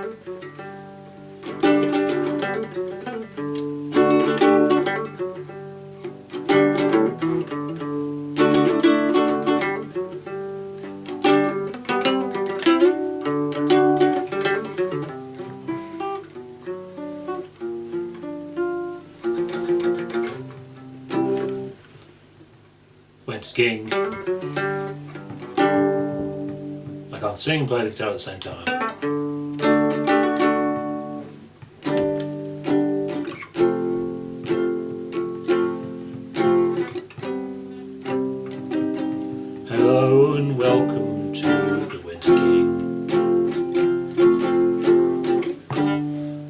Wenton skiing. I can't sing and play the guitar at the same time. Hello and welcome to the Wenton King.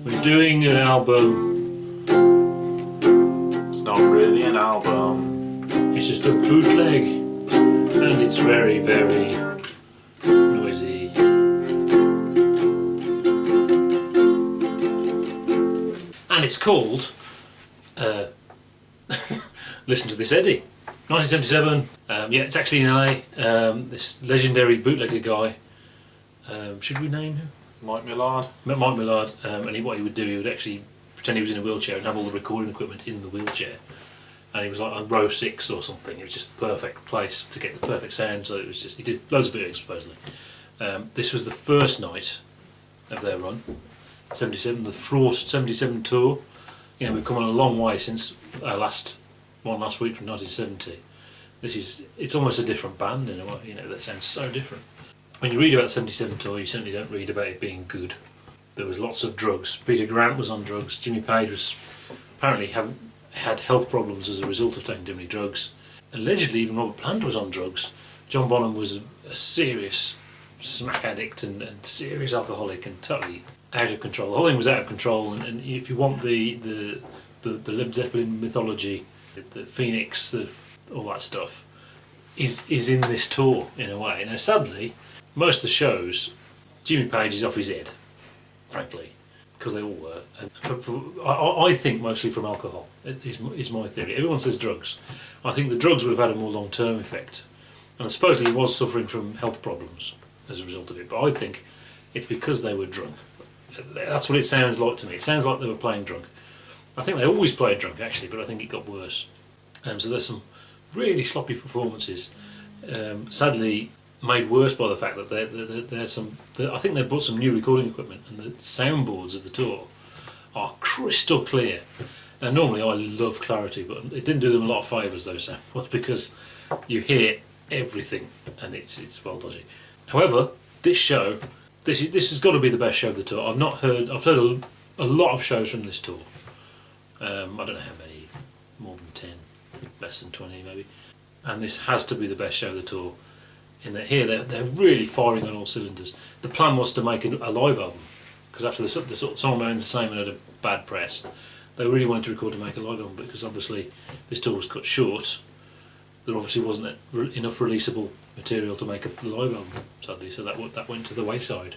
We're doing an album. It's not really an album. It's just a bootleg, and it's very, very noisy. And it's called Listen to This Eddie, 1977. Yeah, it's actually in LA. This legendary bootlegger guy. Should we name him? Mike Millard. Mike Millard. And what he would do, he would actually pretend he was in a wheelchair and have all the recording equipment in the wheelchair. And he was like on row 6 or something. It was just the perfect place to get the perfect sound. So it was just, he did loads of bootlegs supposedly. This was the first night of their run, 77, the fraught 77 tour. You know, we've come on a long way since our last week from 1970. It's almost a different band in a way. You know, that sounds so different. When you read about the 77 tour, you certainly don't read about it being good. There was lots of drugs. Peter Grant was on drugs. Jimmy Page was apparently had health problems as a result of taking too many drugs. Allegedly even Robert Plant was on drugs. John Bonham was a serious smack addict and serious alcoholic and totally out of control. The whole thing was out of control, and if you want the Led Zeppelin mythology, the Phoenix, all that stuff is in this tour in a way. Now sadly, most of the shows, Jimmy Page is off his head, frankly, because they all were. And I think mostly from alcohol is my theory. Everyone says drugs. I think the drugs would have had a more long-term effect, and supposedly he was suffering from health problems as a result of it, but I think it's because they were drunk. That's what it sounds like to me. It sounds like they were playing drunk. I think they always played drunk actually, but I think it got worse. So there's some really sloppy performances, sadly made worse by the fact that they had some. I think they bought some new recording equipment, and the soundboards of the tour are crystal clear. Now normally I love clarity, but it didn't do them a lot of favours those soundboards, because you hear everything and it's well dodgy. However, this show, this has got to be the best show of the tour. I've heard a lot of shows from this tour. I don't know how many, more than 10, less than 20 maybe. And this has to be the best show of the tour. In that here they're really firing on all cylinders. The plan was to make a live album, because after the song remains the same and had a bad press, they really wanted to record to make a live album, because obviously this tour was cut short. There obviously wasn't enough releasable material to make a live album, sadly, so that went to the wayside.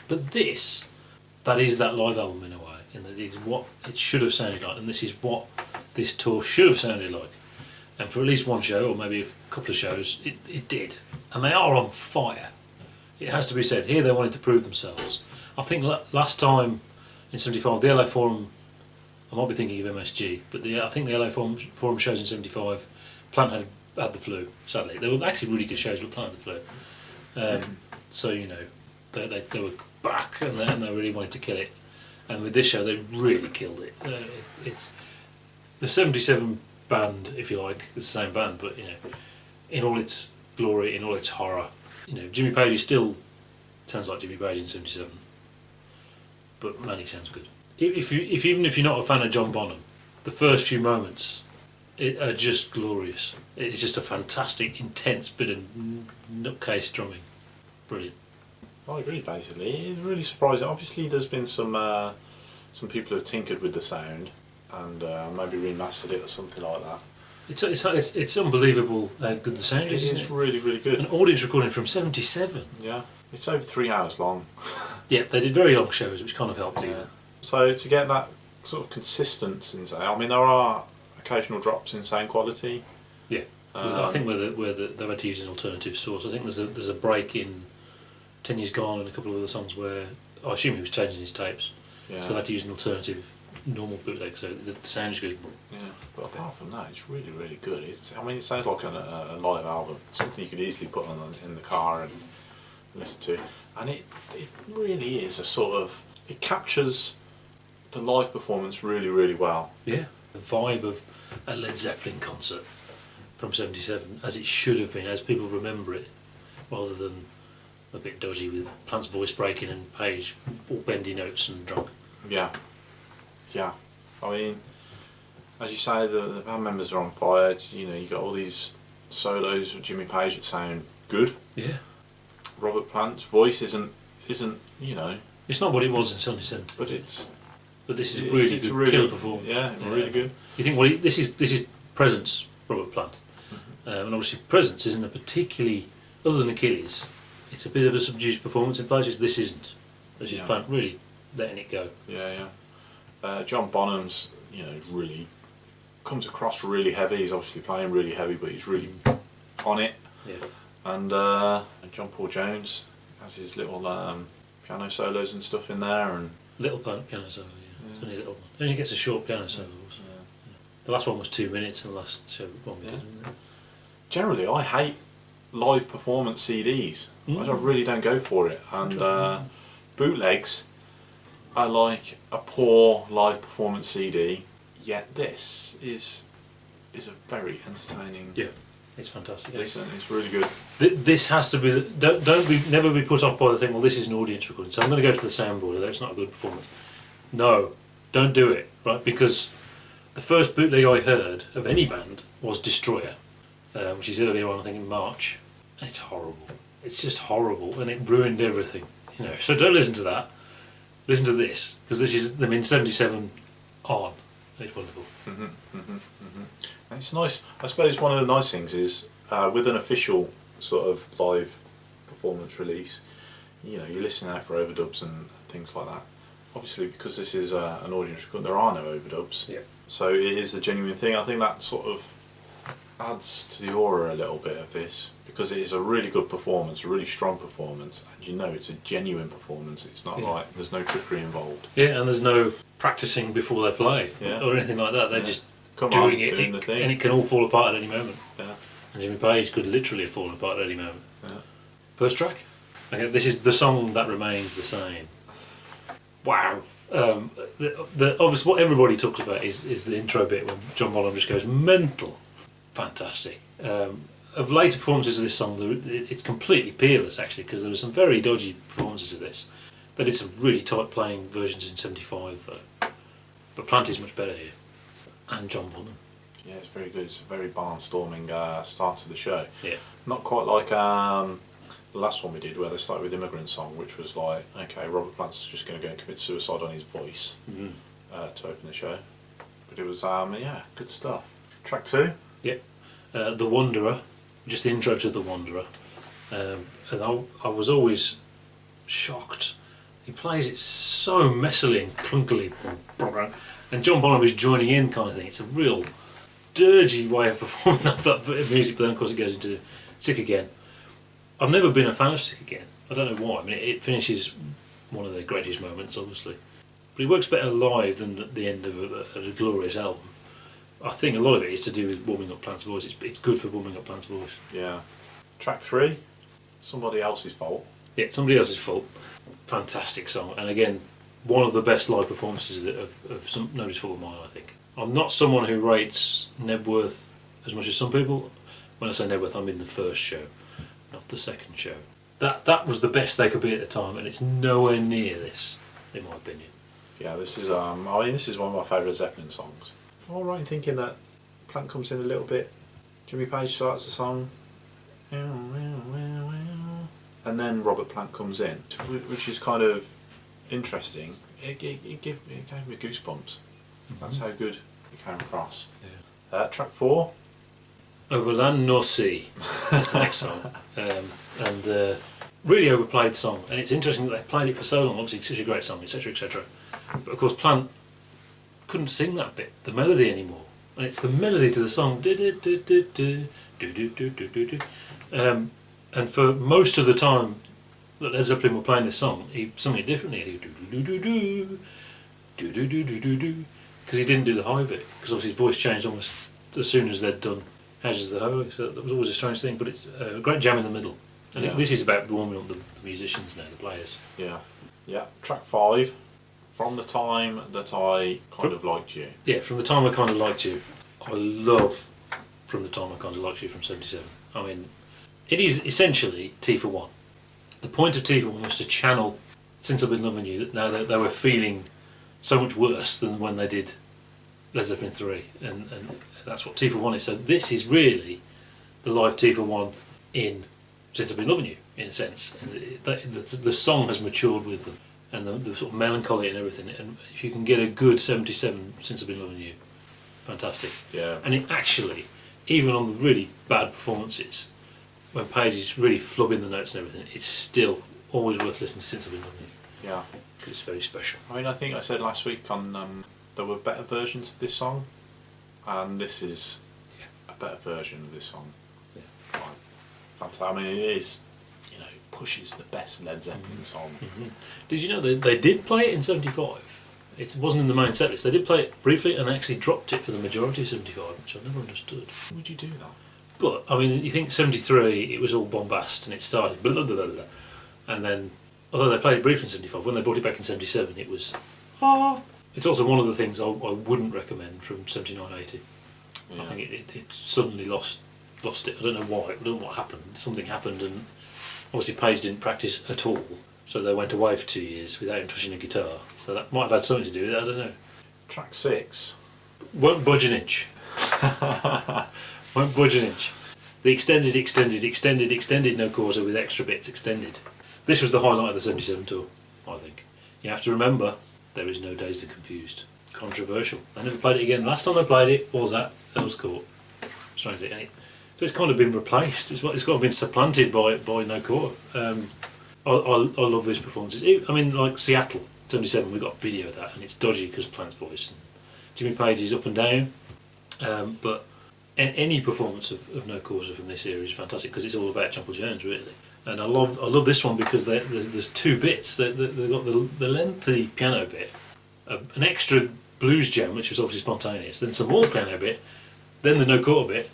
But that is that live album in a way, and that is what it should have sounded like, and this is what this tour should have sounded like. And for at least one show, or maybe a couple of shows, it did. And they are on fire. It has to be said. Here they wanted to prove themselves. I think last time in '75, the LA Forum, I might be thinking of MSG, but I think the LA Forum shows in '75, Plant had the flu, sadly. They were actually really good shows, but Plant had the flu. So, you know, they were back, and they really wanted to kill it. And with this show, they really killed it. It's the 77 band, if you like, it's the same band, but, you know, in all its glory, in all its horror. You know, Jimmy Page still sounds like Jimmy Page in '77, but man, he sounds good. Even if you're not a fan of John Bonham, the first few moments are just glorious. It's just a fantastic, intense bit of nutcase drumming. Brilliant. I agree. Basically, it's really surprising. Obviously, there's been some people who have tinkered with the sound and maybe remastered it or something like that. It's unbelievable how good the sound is. It's really, really good. An audience recording from '77. Yeah, it's over 3 hours long. Yeah, they did very long shows, which kind of helped you. So to get that sort of consistency in sound, I mean, there are occasional drops in sound quality. Yeah, I think where they had to use an alternative source. I think there's a break in 10 Years Gone and a couple of other songs where I assume he was changing his tapes, Yeah. so they had to use an alternative normal bootleg, so the sound just goes. Yeah, but apart from that, it's really, really good. I mean, it sounds like a live album, something you could easily put on in the car and listen to, and it really is a sort of, it captures the live performance really, really well. Yeah, the vibe of a Led Zeppelin concert from '77, as it should have been, as people remember it, rather than a bit dodgy with Plant's voice breaking and Page all bendy notes and drunk. Yeah, yeah. I mean, as you say, the band members are on fire. You know, you got all these solos with Jimmy Page that sound good. Yeah. Robert Plant's voice isn't you know. It's not what it was in '77. But it's. But this is really good, really, killer performance. Yeah, really good. You think, well, this is Presence, Robert Plant, and obviously Presence isn't a particularly, other than Achilles, it's a bit of a subdued performance in places. This isn't. This is Plant really letting it go. Yeah, yeah. John Bonham's, you know, really comes across really heavy. He's obviously playing really heavy, but he's really on it. Yeah. And John Paul Jones has his little piano solos and stuff in there, and Little piano solo. Yeah. It's only a little one. It only gets a short piano solo. Also. Yeah. The last one was 2 minutes, and the last show one we did. Generally, I hate live performance CDs. I really don't go for it. And bootlegs, I like a poor live performance CD. Yet this is a very entertaining. Yeah, it's fantastic. Listen, it's really good. This has to be. Never be put off by the thing. Well, this is an audience recording, so I'm going to go to the soundboard. Although it's not a good performance. No, don't do it. Right, because the first bootleg I heard of any band was Destroyer, which is earlier on, I think in March. And it's horrible. It's just horrible, and it ruined everything. You know, so don't listen to that. Listen to this, because this is them in '77 on. It's wonderful. And it's nice. I suppose one of the nice things is with an official sort of live performance release, you know, you're listening out for overdubs and things like that. Obviously, because this is an audience record, there are no overdubs. Yeah. So it is a genuine thing. I think that sort of adds to the aura a little bit of this, because it is a really good performance, a really strong performance, and you know it's a genuine performance. It's not like there's no trickery involved. Yeah, and there's no practicing before they play or anything like that. They're just doing the thing, and it can all fall apart at any moment. Yeah. And Jimmy Page could literally have fallen apart at any moment. Yeah. First track. Okay, this is The Song That Remains the Same. Wow. Obviously, what everybody talks about is the intro bit when John Bonham just goes mental. Fantastic. Of later performances of this song, it's completely peerless actually, because there were some very dodgy performances of this. They did some really tight playing versions in '75 though, but Plant is much better here, and John Bonham. Yeah, it's very good. It's a very barnstorming start to the show. Yeah. Not quite like the last one we did, where they started with Immigrant Song, which was like, okay, Robert Plant's just going to go and commit suicide on his voice to open the show. But it was, good stuff. Track 2. Yep. The Wanderer, just the intro to The Wanderer. And I was always shocked. He plays it so messily and clunkily, and John Bonham is joining in kind of thing. It's a real dirgy way of performing that bit of music, but then of course it goes into Sick Again. I've never been a fan of Sick Again. I don't know why. I mean, it finishes one of their greatest moments, obviously. But it works better live than at the end of a glorious album. I think a lot of it is to do with warming up Plant's voice. It's good for warming up Plant's voice. Yeah. Track 3, Somebody Else's Fault. Yeah, Somebody Else's Fault. Fantastic song. And again, one of the best live performances of Nobody's Fault of Mine, I think. I'm not someone who rates Nebworth as much as some people. When I say Nebworth, I mean the first show, not the second show. That was the best they could be at the time, and it's nowhere near this, in my opinion. Yeah, this is this is one of my favourite Zeppelin songs. I'm all right in thinking that Plant comes in a little bit. Jimmy Page starts the song, and then Robert Plant comes in, which is kind of interesting. It gave me goosebumps. That's how good it came across. Yeah. Track 4. Over Land Nor Sea. That's the next song. And really overplayed song. And it's interesting that they played it for so long. Obviously, it's such a great song, etc., etc. But of course, Plant couldn't sing that bit, the melody anymore. And it's the melody to the song. And for most of the time, that Led Zeppelin were playing this song, he sung it differently. He do do do do do do do do do do, because he didn't do the high bit, because obviously his voice changed almost as soon as they'd done Houses of the Holy. So that was always a strange thing, but it's a great jam in the middle. And this is about warming up the musicians now, the players. Yeah. Yeah. Track 5, From the Time That I Kind of Liked You. Yeah, From the Time I Kind of Liked You. I love From the Time I Kind of Liked You from 77. I mean, it is essentially T for One. The point of T for One was to channel Since I've Been Loving You, that now that they were feeling so much worse than when they did Led Zeppelin 3. And that's what T for One is. So this is really the live T for One in Since I've Been Loving You, in a sense. And the song has matured with them, and the sort of melancholy and everything. And if you can get a good 77 Since I've Been Loving You, fantastic. Yeah. And it actually, even on the really bad performances, when Page is really flubbing the notes and everything, it's still always worth listening to Since I've Been Loving You. Yeah. Because it's very special. I mean, I think I said last week on there were better versions of this song, and this is a better version of this song. Yeah. Right. Fantastic. I mean, it is, you know, pushes the best Led Zeppelin song. Mm-hmm. Did you know they did play it in 75? It wasn't in the main set list. They did play it briefly, and they actually dropped it for the majority of 75, which I never understood. Why would you do that? But, I mean, you think 73, it was all bombast, and it started blah, blah, blah, blah, blah. And then, although they played it briefly in 75, when they brought it back in 77, it was, It's also one of the things I wouldn't recommend from 79, 80. Yeah. I think it suddenly lost it. I don't know why. I don't know what happened. Something happened, and obviously Page didn't practice at all. So they went away for 2 years without him touching a guitar. So that might have had something to do with it, I don't know. Track 6. Won't budge an inch. Won't budge an inch. The extended no quarter with extra bits extended. This was the highlight of the 77 tour, I think. You have to remember, there is no Dazed and Confused. Controversial. They never played it again. Last time they played it was at Earls Court. Strangely. So it's kind of been replaced. It's kind of been supplanted by No Quarter. I love these performances. I mean, like Seattle, 77, we got a video of that, and it's dodgy because of Plant's voice. And Jimmy Page is up and down, but any performance of No Quarter from this era is fantastic because it's all about John Paul Jones, really. And I love this one because there's two bits. They've got the lengthy piano bit, an extra blues jam, which was obviously spontaneous, then some more piano bit, then the No Quarter bit,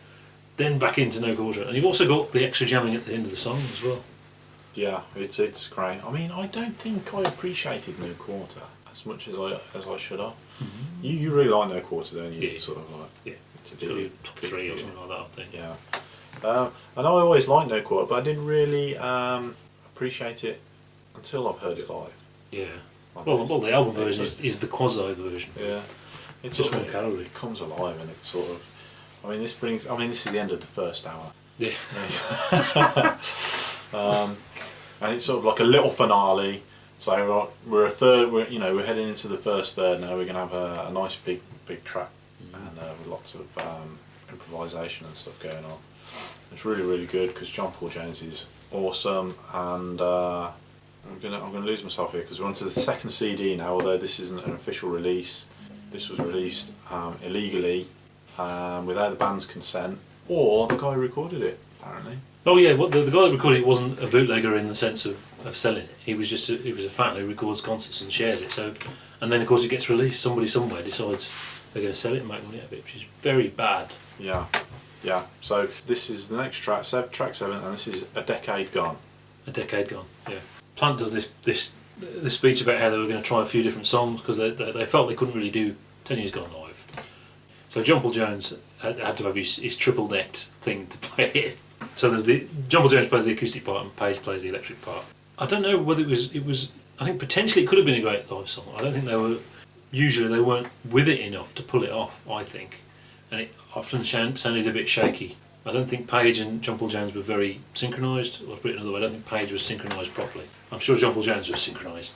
then back into No Quarter. And you've also got the extra jamming at the end of the song as well. Yeah, it's great. I mean, I don't think I appreciated No Quarter as much as I should have. Mm-hmm. You really like No Quarter, don't you? Yeah. Sort of like, yeah. It's a top 3 or something like that, I think. Yeah. And I always liked No Quarter, but I didn't really appreciate it until I've heard it live. Yeah. Well, the album version is the quasi version. Yeah. It's just more calorie. It comes alive, and it sort of. I mean, this is the end of the first hour. Yeah. And it's sort of like a little finale. So we're a third. We're heading into the first third now. We're going to have a nice big track, and with lots of improvisation and stuff going on. It's really, really good because John Paul Jones is awesome, and I'm gonna lose myself here because we're on to the second CD now. Although this isn't an official release, this was released illegally without the band's consent, or the guy who recorded it apparently. Oh yeah, well, the guy that recorded it wasn't a bootlegger in the sense of selling it. He was just a fan who records concerts and shares it. So, and then of course it gets released. Somebody somewhere decides they're going to sell it and make money out of it, which is very bad. Yeah. So this is the next track 7, and this is A Decade Gone. A Decade Gone. Yeah. Plant does this speech about how they were going to try a few different songs because they felt they couldn't really do 10 Years Gone live. So John Paul Jones had to have his triple decked thing to play it. So there's John Paul Jones plays the acoustic part and Page plays the electric part. I don't know whether it was. I think potentially it could have been a great live song. I don't think they were. Usually they weren't with it enough to pull it off. I think, and it often sounded a bit shaky. I don't think Page and John Paul Jones were very synchronised. Or to put it another way, I don't think Page was synchronised properly. I'm sure John Paul Jones was synchronised,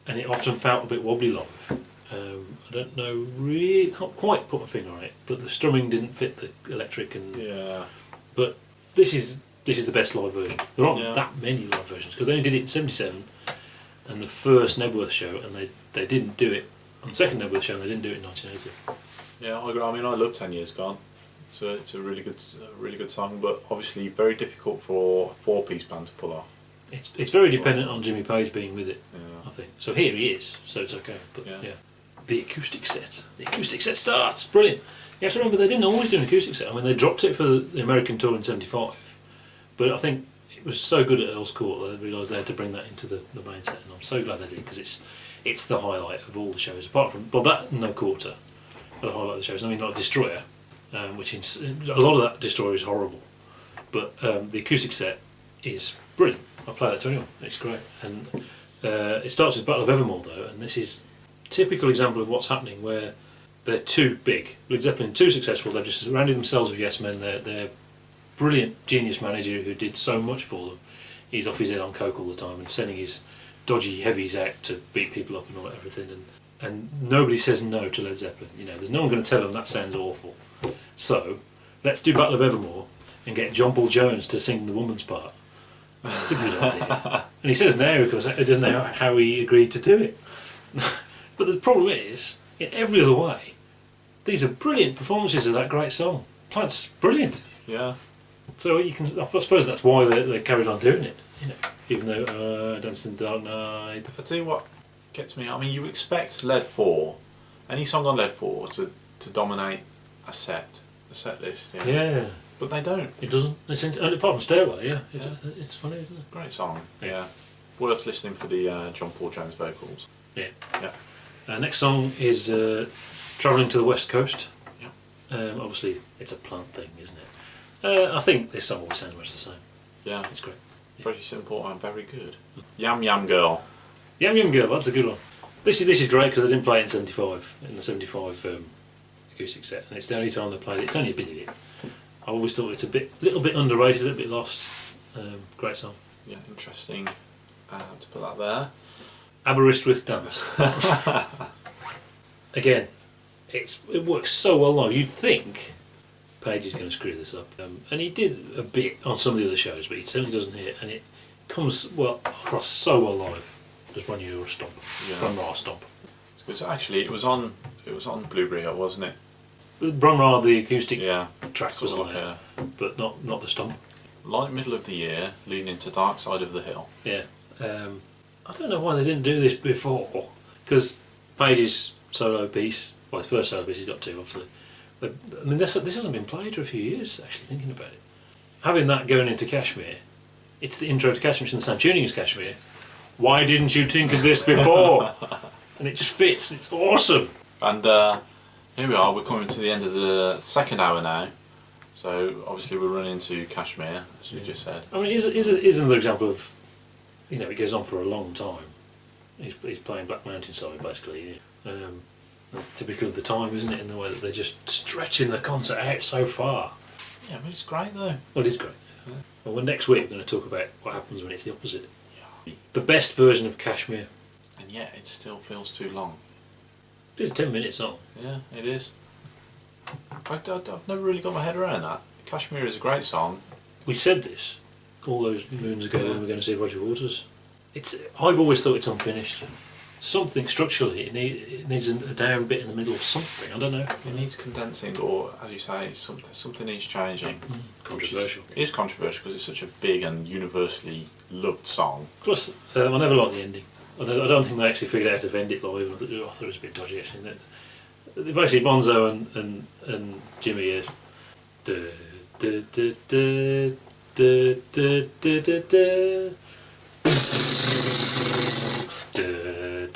and it often felt a bit wobbly live. I don't know, really can't quite put my finger on it, but the strumming didn't fit the electric and. Yeah. But this is the best live version. There aren't that many live versions because they only did it in '77 and the first Nebworth show, and they didn't do it on the second Nebworth show, and they didn't do it in 1980. Yeah, I agree. I mean, I love 10 Years Gone. It's a really good song, but obviously very difficult for a 4-piece band to pull off. It's very dependent on Jimmy Page being with it, Yeah. I think. So here he is, so it's okay. But Yeah. the acoustic set. The acoustic set starts. Brilliant. You have to remember they didn't always do an acoustic set. I mean, they dropped it for the American tour in '75, but I think it was so good at Earl's Court that they realised they had to bring that into the main set, and I'm so glad they did, because it's the highlight of all the shows, apart from, well, that and No Quarter are the highlight of the shows. I mean, like Destroyer, which a lot of that Destroyer is horrible, but the acoustic set is brilliant. I play that to anyone, it's great. And it starts with Battle of Evermore though, and this is a typical example of what's happening where they're too big. Led Zeppelin too successful, they've just surrounded themselves with yes men. They're brilliant genius manager who did so much for them. He's off his head on coke all the time and sending his dodgy heavies out to beat people up and all everything, and nobody says no to Led Zeppelin. You know, there's no one going to tell them that sounds awful. So let's do Battle of Evermore and get John Paul Jones to sing the woman's part. That's a good idea. And he says no because he doesn't know how he agreed to do it. But the problem is, in every other way, these are brilliant performances of that great song. That's brilliant. Yeah. So you can, I suppose that's why they carried on doing it. You know, even though Dance in the Dark Night. I tell you what gets me. I mean, you expect Led 4, any song on Led 4 to dominate a set list. Yeah. Yeah. But they don't. It doesn't. It's apart from Stairway, yeah. It's funny, isn't it? Great song. Yeah. Worth listening for the John Paul Jones vocals. Yeah. Yeah. Next song is Travelling to the West Coast. Yeah. Obviously, it's a Plant thing, isn't it? I think this song always sounds much the same. Yeah. It's great. Yeah. Very simple and very good. Yam Yam Girl. Yam Yam Girl, that's a good one. This is great because they didn't play it in '75, in the '75 acoustic set, and it's the only time they played it. It's only a bit of it. I always thought it's little bit underrated, a little bit lost. Great song. Yeah, interesting to put that there. Aberystwyth Dance. Again, it works so well live. You'd think Page is going to screw this up, and he did a bit on some of the other shows, but he certainly doesn't here, and it comes across so well live. Just when you stomp, Brum Ra stomp. Because actually, it was on Blueberry Hill, wasn't it? Brum Ra, the acoustic track was sort on of there, but not the stomp. Light middle of the year, lean into Dark Side of the Hill. Yeah. I don't know why they didn't do this before, because Page's solo piece, well, his first solo piece, he's got two, obviously. I mean, this hasn't been played for a few years, actually, thinking about it. Having that going into Kashmir, it's the intro to Kashmir, it's in the same tuning as Kashmir. Why didn't you think of this before? And it just fits, it's awesome. And here we are, we're coming to the end of the second hour now. So obviously we're running into Kashmir, as you just said. I mean, here's another example of, you know, it goes on for a long time. He's playing Black Mountain Side, basically. That's typical of the time, isn't it, in the way that they're just stretching the concert out so far. Yeah, but it's great though. Well, it is great. Yeah. Well, next week we're going to talk about what happens when it's the opposite. Yeah. The best version of Kashmir. And yet it still feels too long. It is a 10-minute song. Yeah, it is. I've never really got my head around that. Kashmir is a great song. We said this all those moons ago when we were going to see Roger Waters. I've always thought it's unfinished. Something structurally, it needs a down bit in the middle or something, I don't know. It needs condensing, or as you say, something needs changing. Controversial. It is controversial because it's such a big and universally loved song. Plus, I never liked the ending. I don't think they actually figured out how to end it live. I thought it was a bit dodgy actually. Basically, Bonzo and Jimmy are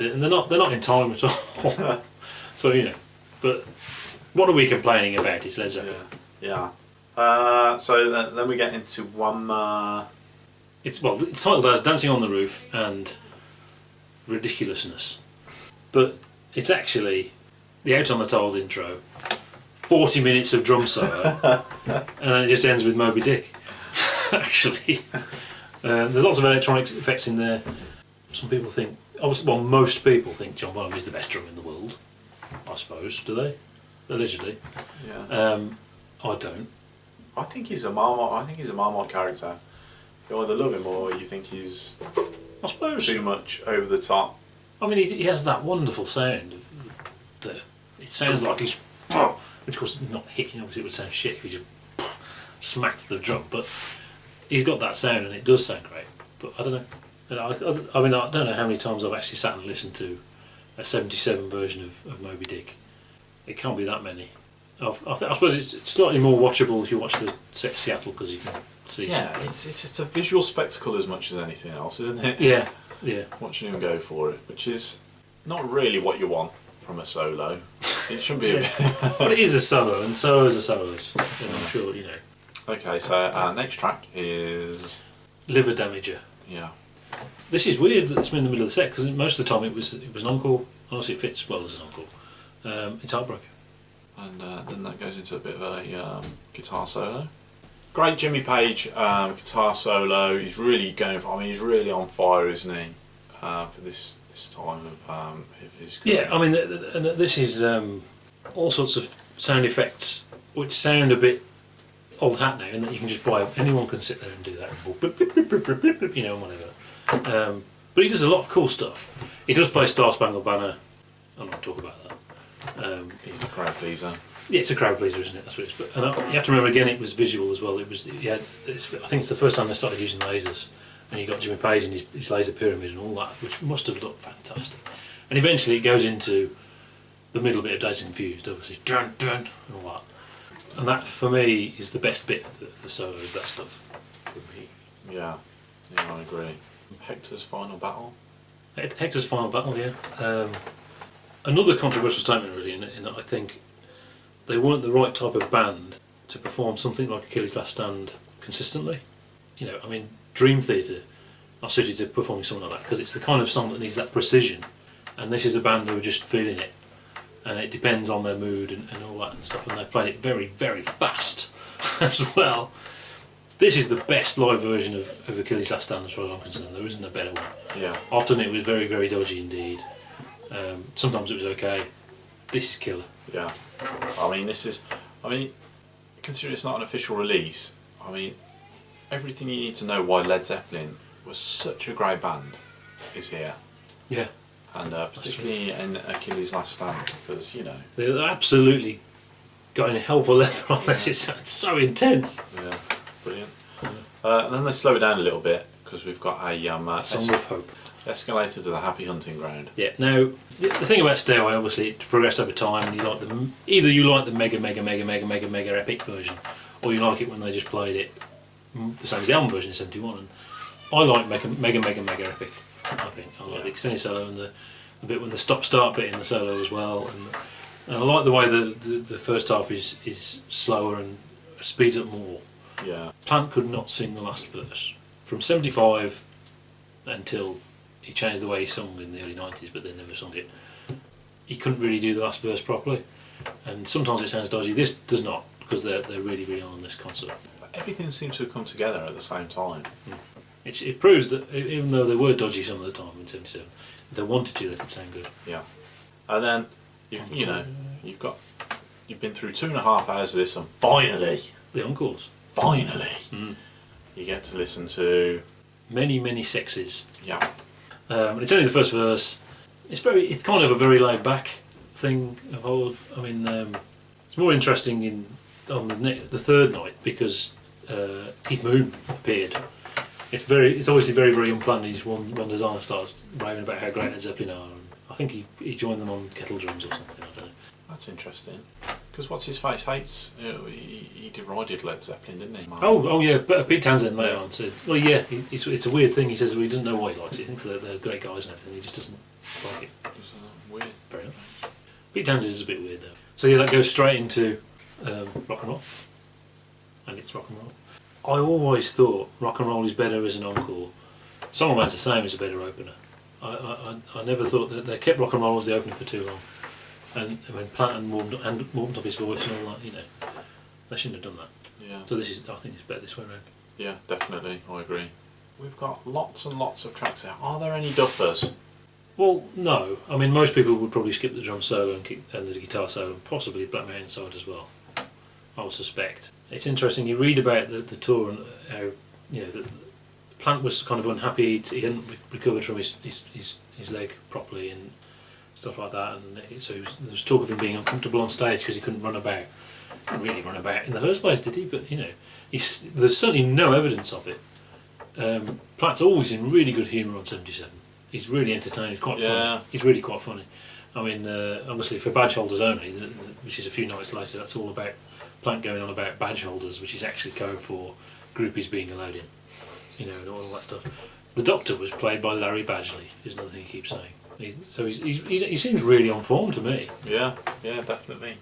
and they're not in time at all. So, you know, but what are we complaining about? It's Led Zeppelin. Yeah. So then we get into one. It's titled as Dancing on the Roof and Ridiculousness, but it's actually the Out on the Tiles intro, 40 minutes of drum solo, and then it just ends with Moby Dick. Actually, there's lots of electronic effects in there. Some people think, most people think John Bonham is the best drummer in the world. I suppose, do they? Allegedly. Yeah. I don't. I think he's a Marmite character. You either love him or you think he's I suppose too much over the top. I mean, he has that wonderful sound. It sounds like he's, which of course not hitting. Obviously, it would sound shit if he just smacked the drum. But he's got that sound, and it does sound great. but I don't know. I mean, I don't know how many times I've actually sat and listened to a 77 version of Moby Dick. It can't be that many. I suppose it's slightly more watchable if you watch the Seattle, because you can see. Yeah, it's a visual spectacle as much as anything else, isn't it? Yeah. Watching him go for it, which is not really what you want from a solo. It shouldn't be. But it is a solo, and so is a soloist. And I'm sure you know. Okay, so our next track is Liver Damager. Yeah. This is weird that it's been in the middle of the set, because most of the time it was an encore. Honestly, it fits well as an encore. It's Heartbroken. And then that goes into a bit of a guitar solo. Great Jimmy Page guitar solo. He's really going for. I mean, he's really on fire, isn't he? For this time of his career. Yeah, I mean, and this is all sorts of sound effects which sound a bit old hat now, in that you can just buy. Anyone can sit there and do that, you know, whatever. But he does a lot of cool stuff. He does play Star Spangled Banner. I'm not talking about that. He's a crowd pleaser. Yeah, it's a crowd pleaser, isn't it? That's what it is. But you have to remember again, it was visual as well. I think it's the first time they started using lasers, and you got Jimmy Page and his laser pyramid and all that, which must have looked fantastic. And eventually, it goes into the middle bit of Dazed and Confused, obviously, dun dun, and all that. And that, for me, is the best bit of the solo. Is that stuff for me? Yeah, I agree. Hector's Final Battle. Hector's Final Battle, yeah. Another controversial statement, really, in that I think they weren't the right type of band to perform something like Achilles' Last Stand consistently. You know, I mean, Dream Theater are suited to performing something like that, because it's the kind of song that needs that precision, and this is a band who are just feeling it, and it depends on their mood and all that and stuff, and they played it very, very fast as well. This is the best live version of Achilles' Last Stand as far as I'm concerned. There isn't a better one. Yeah. Often it was very, very dodgy indeed. Sometimes it was okay. This is killer. Yeah. Considering it's not an official release, I mean, everything you need to know why Led Zeppelin was such a great band is here. Yeah. And particularly in Achilles' Last Stand, because, you know... They're absolutely got in hell for leather on this. It's so intense. Yeah, brilliant. And then they slow it down a little bit, because we've got a... Song of Hope. Escalator to the Happy Hunting Ground. Yeah. Now, the thing about Stairway, obviously, it progressed over time, and either you like the mega epic version, or you like it when they just played it the same as the album version in '71. And I like mega epic. I think I like the extended solo and the bit when the stop-start bit in the solo as well, and I like the way the first half is slower and speeds up more. Yeah. Plant could not sing the last verse from '75 until he changed the way he sung in the early '90s, but then never sung it. He couldn't really do the last verse properly, and sometimes it sounds dodgy. This does not, because they're really, really on this concert. Everything seems to have come together at the same time. It proves that even though they were dodgy some of the time in '77, if they wanted to, they could sound good. Yeah. And then you've been through 2.5 hours of this, and finally The encores. You get to listen to Many Sexes. Yeah. It's only the first verse. It's kind of a very laid back thing. I mean, it's more interesting on the third night, because Keith Moon appeared. It's obviously very, very unplanned. He just one designer starts raving about how great Led Zeppelin are, and I think he joined them on kettle drums or something. I don't know. That's interesting. Because what's his face hates. He derided Led Zeppelin, didn't he? Oh yeah, but Pete Townsend later on said, well, yeah, it's a weird thing. He says he doesn't know why he likes it. He thinks they're great guys and everything. He just doesn't like it. It's weird. Fair enough. Pete Townsend is a bit weird though. So yeah, that goes straight into rock and roll, and it's rock and roll. I always thought rock and roll is better as an encore. Song Remains the Same is a better opener. I never thought that they kept rock and roll as the opener for too long. And when Plant warmed up his voice and all that, they shouldn't have done that. Yeah. So I think it's better this way around. Yeah, definitely, I agree. We've got lots and lots of tracks there. Are there any duffers? Well, no. I mean, most people would probably skip the drum solo and the guitar solo, and possibly Black Mountain Side as well, I would suspect. It's interesting, you read about the tour and how, the Plant was kind of unhappy. He hadn't recovered from his leg properly and stuff like that, and so there was talk of him being uncomfortable on stage because he couldn't run about. He didn't really run about in the first place, did he? But there's certainly no evidence of it. Platt's always in really good humour on 77. He's really entertaining. He's quite funny. He's really quite funny. I mean, obviously for badge holders only, which is a few nights later, that's all about Plant going on about badge holders, which is actually code for groupies being allowed in, you know, and all that stuff. The Doctor was played by Larry Badgley, is another thing he keeps saying. He seems really on form to me. Yeah, definitely.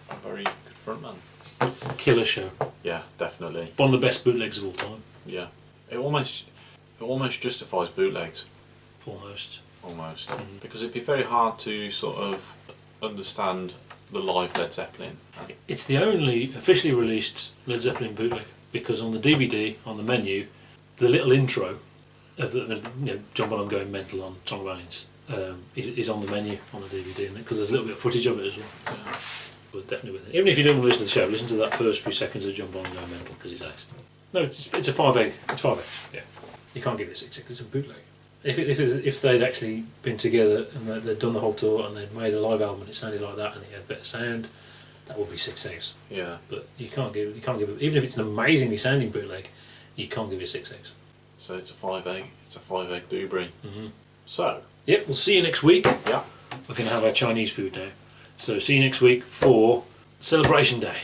A very good frontman. Killer show. Yeah, definitely. One of the best bootlegs of all time. Yeah, it almost justifies bootlegs. Almost. Because it'd be very hard to sort of understand the live Led Zeppelin. It's the only officially released Led Zeppelin bootleg, because on the DVD, on the menu, the little intro of the John Bonham going mental on Tom Waits is on the menu on the DVD, because there's a little bit of footage of it as well. Yeah. But definitely with it. Even if you don't want to listen to the show, listen to that first few seconds of John Bonham going mental, because it's ace. No, it's a 5 egg. It's 5 eggs. Yeah, you can't give it a 6 egg. It's a bootleg. If they'd actually been together and they'd done the whole tour and they'd made a live album and it sounded like that and it had better sound, that would be 6 eggs. Yeah. But you can't give it, even if it's an amazingly sounding bootleg, you can't give it 6 eggs. So it's a 5 egg. It's a 5 egg doobry. Mm-hmm. So. Yep. We'll see you next week. Yeah. We're going to have our Chinese food now. So see you next week for Celebration Day.